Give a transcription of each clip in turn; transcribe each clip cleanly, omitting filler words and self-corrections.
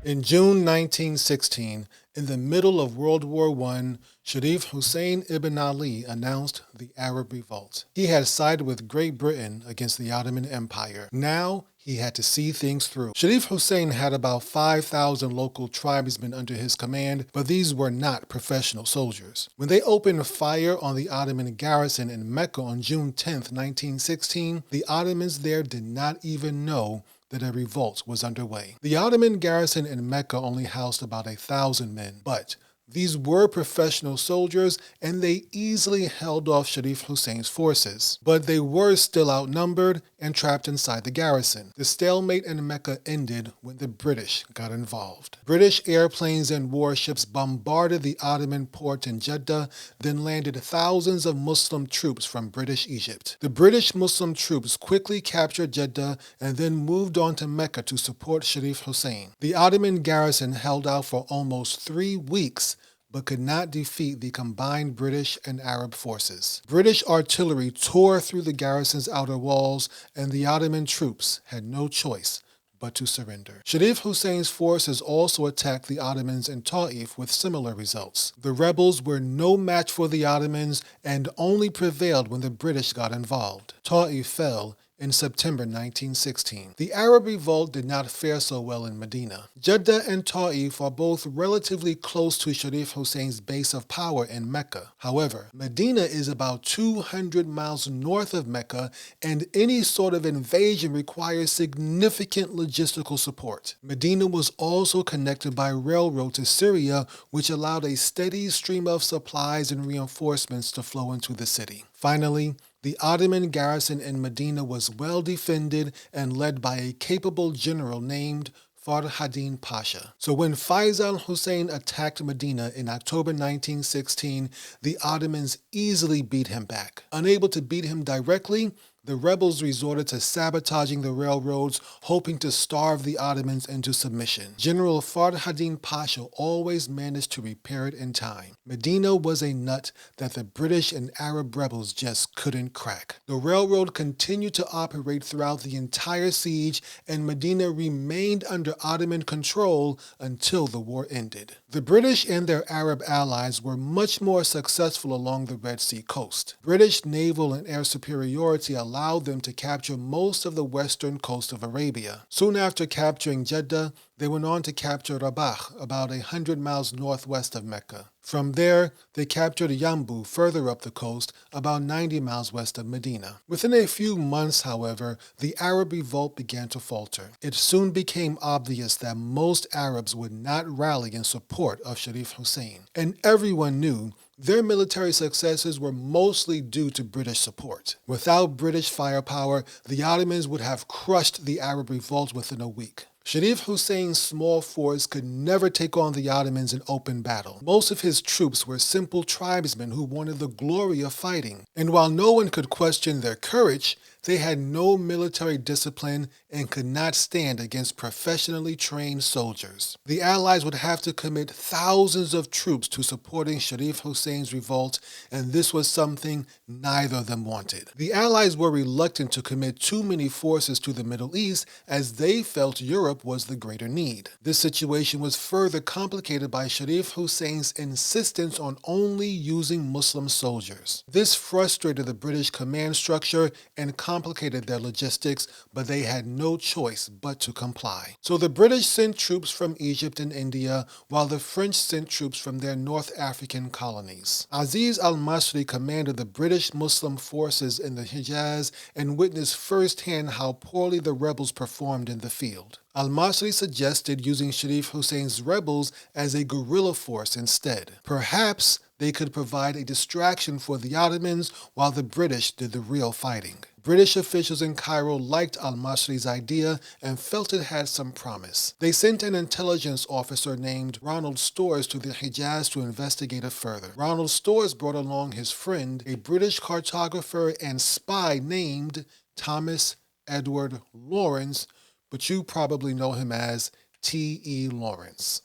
In June 1916, in the middle of World War I, Sherif Hussein bin Ali announced the Arab Revolt. He had sided with Great Britain against the Ottoman Empire. Now, he had to see things through. Sherif Hussein had about 5,000 local tribesmen under his command, but these were not professional soldiers. When they opened fire on the Ottoman garrison in Mecca on June 10, 1916, the Ottomans there did not even know that a revolt was underway. The Ottoman garrison in Mecca only housed about 1,000 men, but these were professional soldiers and they easily held off Sherif Hussein's forces. But they were still outnumbered and trapped inside the garrison. The stalemate in Mecca ended when the British got involved. British airplanes and warships bombarded the Ottoman port in Jeddah, then landed thousands of Muslim troops from British Egypt. The British Muslim troops quickly captured Jeddah and then moved on to Mecca to support Sherif Hussein. The Ottoman garrison held out for almost 3 weeks, but could not defeat the combined British and Arab forces. British artillery tore through the garrison's outer walls, and the Ottoman troops had no choice but to surrender. Sherif Hussein's forces also attacked the Ottomans in Ta'if with similar results. The rebels were no match for the Ottomans and only prevailed when the British got involved. Ta'if fell in September 1916. The Arab Revolt did not fare so well in Medina. Jeddah and Ta'if are both relatively close to Sherif Hussein's base of power in Mecca. However, Medina is about 200 miles north of Mecca, and any sort of invasion requires significant logistical support. Medina was also connected by railroad to Syria, which allowed a steady stream of supplies and reinforcements to flow into the city. Finally, the Ottoman garrison in Medina was well defended and led by a capable general named Farhadin Pasha. So when Faisal Hussein attacked Medina in October 1916, the Ottomans easily beat him back. Unable to beat him directly, the rebels resorted to sabotaging the railroads, hoping to starve the Ottomans into submission. General Farhadin Pasha always managed to repair it in time. Medina was a nut that the British and Arab rebels just couldn't crack. The railroad continued to operate throughout the entire siege, and Medina remained under Ottoman control until the war ended. The British and their Arab allies were much more successful along the Red Sea coast. British naval and air superiority allowed them to capture most of the western coast of Arabia. Soon after capturing Jeddah, they went on to capture Rabah, about 100 miles northwest of Mecca. From there, they captured Yambu, further up the coast, about 90 miles west of Medina. Within a few months, however, the Arab Revolt began to falter. It soon became obvious that most Arabs would not rally in support of Sherif Hussein, and everyone knew their military successes were mostly due to British support. Without British firepower, the Ottomans would have crushed the Arab Revolt within a week. Sherif Hussein's small force could never take on the Ottomans in open battle. Most of his troops were simple tribesmen who wanted the glory of fighting. And while no one could question their courage, they had no military discipline and could not stand against professionally trained soldiers. The Allies would have to commit thousands of troops to supporting Sherif Hussein's revolt, and this was something neither of them wanted. The Allies were reluctant to commit too many forces to the Middle East, as they felt Europe was the greater need. This situation was further complicated by Sherif Hussein's insistence on only using Muslim soldiers. This frustrated the British command structure and complicated their logistics, but they had no choice but to comply. So the British sent troops from Egypt and India, while the French sent troops from their North African colonies. Aziz al-Masri commanded the British Muslim forces in the Hijaz and witnessed firsthand how poorly the rebels performed in the field. Al-Masri suggested using Sherif Hussein's rebels as a guerrilla force instead. Perhaps they could provide a distraction for the Ottomans while the British did the real fighting. British officials in Cairo liked al-Masri's idea and felt it had some promise. They sent an intelligence officer named Ronald Storrs to the Hijaz to investigate it further. Ronald Storrs brought along his friend, a British cartographer and spy named Thomas Edward Lawrence, but you probably know him as T.E. Lawrence.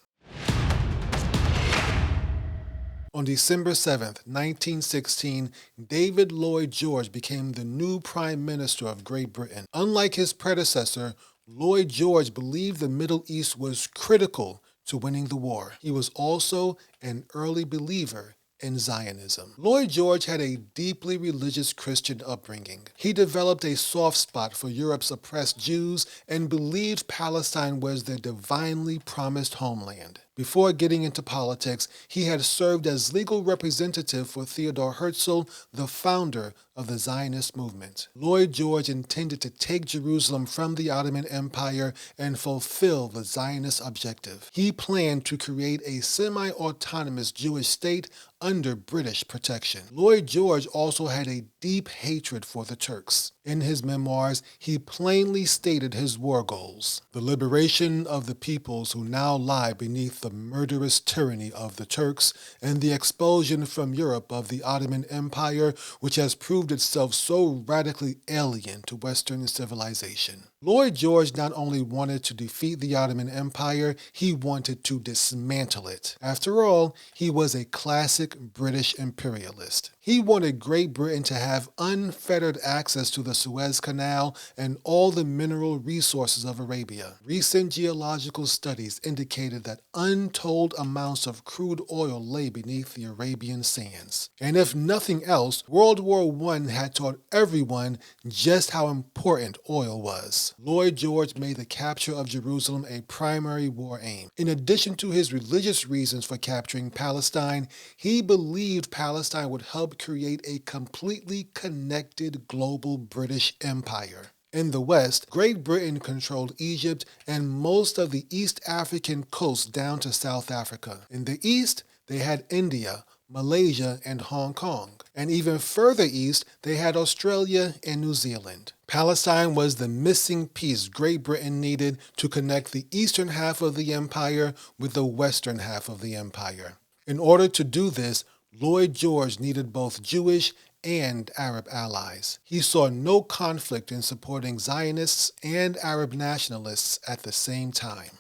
On December 7, 1916, David Lloyd George became the new Prime Minister of Great Britain. Unlike his predecessor, Lloyd George believed the Middle East was critical to winning the war. He was also an early believer in Zionism. Lloyd George had a deeply religious Christian upbringing. He developed a soft spot for Europe's oppressed Jews and believed Palestine was their divinely promised homeland. Before getting into politics, he had served as legal representative for Theodor Herzl, the founder of the Zionist movement. Lloyd George intended to take Jerusalem from the Ottoman Empire and fulfill the Zionist objective. He planned to create a semi-autonomous Jewish state under British protection. Lloyd George also had a deep hatred for the Turks. In his memoirs, he plainly stated his war goals: the liberation of the peoples who now lie beneath the murderous tyranny of the Turks, and the expulsion from Europe of the Ottoman Empire, which has proved itself so radically alien to Western civilization. Lloyd George not only wanted to defeat the Ottoman Empire, he wanted to dismantle it. After all, he was a classic British imperialist. He wanted Great Britain to have unfettered access to the Suez Canal and all the mineral resources of Arabia. Recent geological studies indicated that untold amounts of crude oil lay beneath the Arabian sands. And if nothing else, World War I had taught everyone just how important oil was. Lloyd George made the capture of Jerusalem a primary war aim. In addition to his religious reasons for capturing Palestine, he believed Palestine would help create a completely connected global British empire. In the West, Great Britain controlled Egypt and most of the East African coast down to South Africa. In the East, they had India, Malaysia, and Hong Kong. And even further east, they had Australia and New Zealand. Palestine was the missing piece Great Britain needed to connect the eastern half of the empire with the western half of the empire. In order to do this, Lloyd George needed both Jewish and Arab allies. He saw no conflict in supporting Zionists and Arab nationalists at the same time.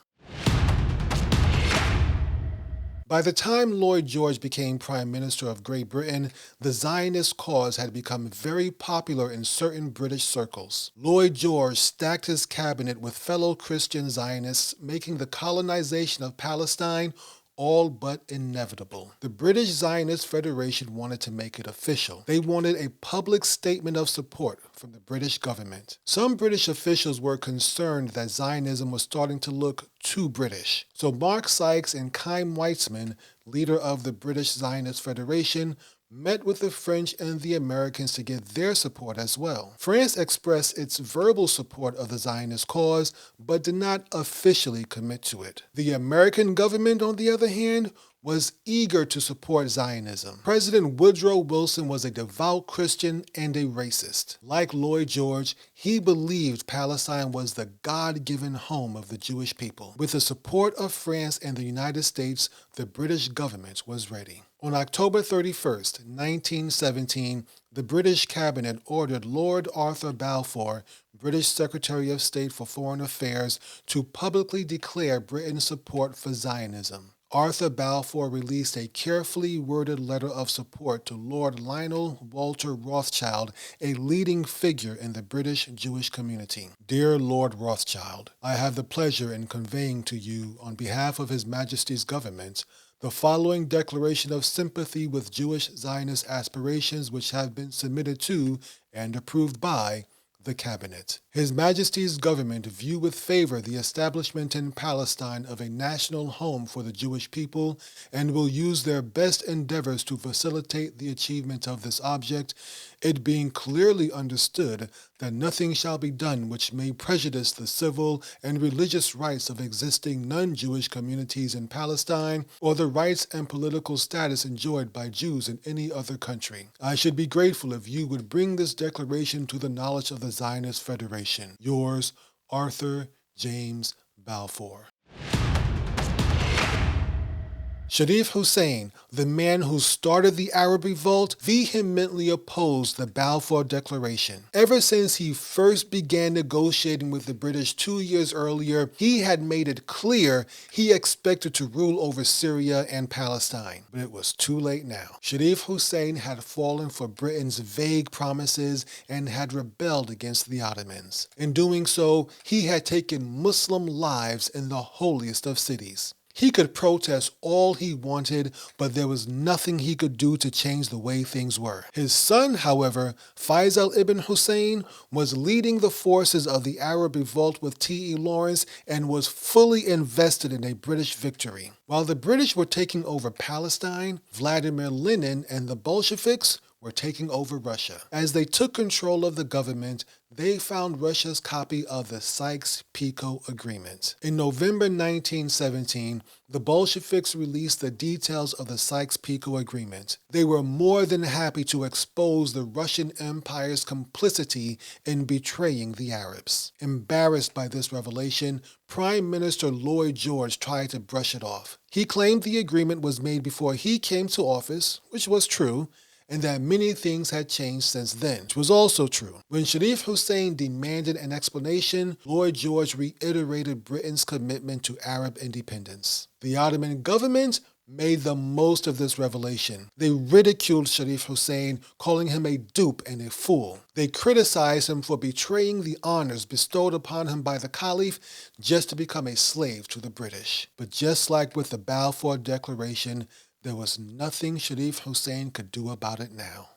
By the time Lloyd George became Prime Minister of Great Britain, the Zionist cause had become very popular in certain British circles. Lloyd George stacked his cabinet with fellow Christian Zionists, making the colonization of Palestine all but inevitable. The British Zionist Federation wanted to make it official. They wanted a public statement of support from the British government. Some British officials were concerned that Zionism was starting to look too British. So Mark Sykes and Chaim Weizmann, leader of the British Zionist Federation, met with the French and the Americans to get their support as well. France expressed its verbal support of the Zionist cause, but did not officially commit to it. The American government, on the other hand, was eager to support Zionism. President Woodrow Wilson was a devout Christian and a racist. Like Lloyd George, he believed Palestine was the God-given home of the Jewish people. With the support of France and the United States, the British government was ready. On October 31st, 1917, the British cabinet ordered Lord Arthur Balfour, British Secretary of State for Foreign Affairs, to publicly declare Britain's support for Zionism. Arthur Balfour released a carefully worded letter of support to Lord Lionel Walter Rothschild, a leading figure in the British Jewish community. Dear Lord Rothschild, I have the pleasure in conveying to you, on behalf of His Majesty's government, the following declaration of sympathy with Jewish Zionist aspirations which have been submitted to and approved by the Cabinet. His Majesty's government view with favor the establishment in Palestine of a national home for the Jewish people and will use their best endeavors to facilitate the achievement of this object, it being clearly understood that nothing shall be done which may prejudice the civil and religious rights of existing non-Jewish communities in Palestine or the rights and political status enjoyed by Jews in any other country. I should be grateful if you would bring this declaration to the knowledge of the Zionist Federation. Yours, Arthur James Balfour. Sherif Hussein, the man who started the Arab Revolt, vehemently opposed the Balfour Declaration. Ever since he first began negotiating with the British 2 years earlier, he had made it clear he expected to rule over Syria and Palestine. But it was too late now. Sherif Hussein had fallen for Britain's vague promises and had rebelled against the Ottomans. In doing so, he had taken Muslim lives in the holiest of cities. He could protest all he wanted, but there was nothing he could do to change the way things were. His son, however, Faisal ibn Hussein, was leading the forces of the Arab Revolt with T.E. Lawrence and was fully invested in a British victory. While the British were taking over Palestine, Vladimir Lenin and the Bolsheviks were taking over Russia. As they took control of the government, they found Russia's copy of the Sykes-Picot Agreement. In November 1917, the Bolsheviks released the details of the Sykes-Picot Agreement. They were more than happy to expose the Russian Empire's complicity in betraying the Arabs. Embarrassed by this revelation, Prime Minister Lloyd George tried to brush it off. He claimed the agreement was made before he came to office, which was true, and that many things had changed since then, which was also true. When Sherif Hussein demanded an explanation, Lloyd George reiterated Britain's commitment to Arab independence. The Ottoman government made the most of this revelation. They ridiculed Sherif Hussein, calling him a dupe and a fool. They criticized him for betraying the honors bestowed upon him by the Caliph just to become a slave to the British. But just like with the Balfour Declaration, there was nothing Sherif Hussein could do about it now.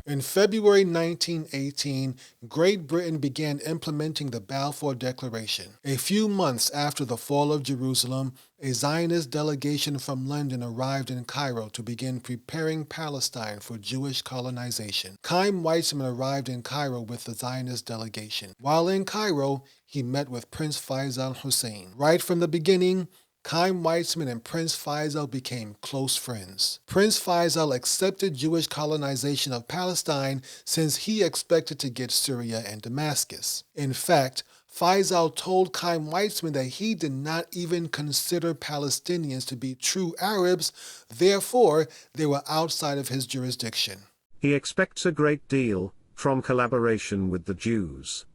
In February 1918, Great Britain began implementing the Balfour Declaration. A few months after the fall of Jerusalem, a Zionist delegation from London arrived in Cairo to begin preparing Palestine for Jewish colonization. Chaim Weizmann arrived in Cairo with the Zionist delegation. While in Cairo, he met with Prince Faisal Hussein. Right from the beginning, Chaim Weizmann and Prince Faisal became close friends. Prince Faisal accepted Jewish colonization of Palestine since he expected to get Syria and Damascus. In fact, Faisal told Chaim Weizmann that he did not even consider Palestinians to be true Arabs, therefore they were outside of his jurisdiction. He expects a great deal from collaboration with the Jews.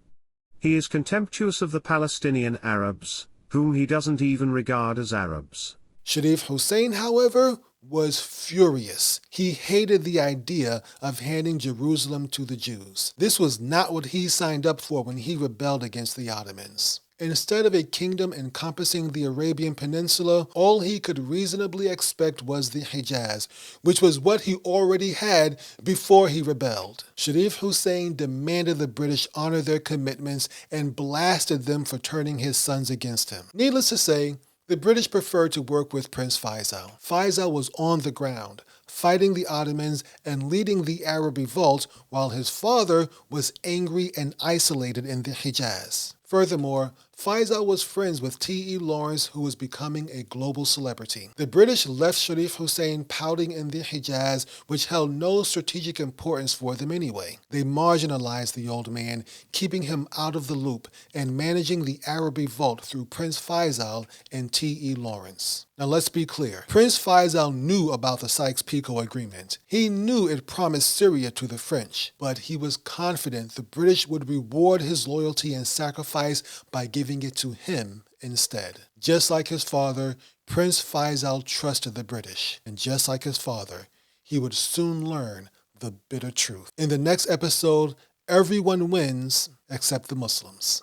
He is contemptuous of the Palestinian Arabs, whom he doesn't even regard as Arabs. Sherif Hussein, however, was furious. He hated the idea of handing Jerusalem to the Jews. This was not what he signed up for when he rebelled against the Ottomans. Instead of a kingdom encompassing the Arabian Peninsula, all he could reasonably expect was the Hijaz, which was what he already had before he rebelled. Sherif Hussein demanded the British honor their commitments and blasted them for turning his sons against him. Needless to say, the British preferred to work with Prince Faisal. Faisal was on the ground, fighting the Ottomans and leading the Arab Revolt, while his father was angry and isolated in the Hijaz. Furthermore, Faisal was friends with T.E. Lawrence, who was becoming a global celebrity. The British left Sherif Hussein pouting in the Hijaz, which held no strategic importance for them anyway. They marginalized the old man, keeping him out of the loop, and managing the Arab Revolt through Prince Faisal and T.E. Lawrence. Now let's be clear. Prince Faisal knew about the Sykes-Picot Agreement. He knew it promised Syria to the French, but he was confident the British would reward his loyalty and sacrifice by giving it to him instead. Just like his father, Prince Faisal trusted the British, and just like his father, he would soon learn the bitter truth. In the next episode, everyone wins except the Muslims.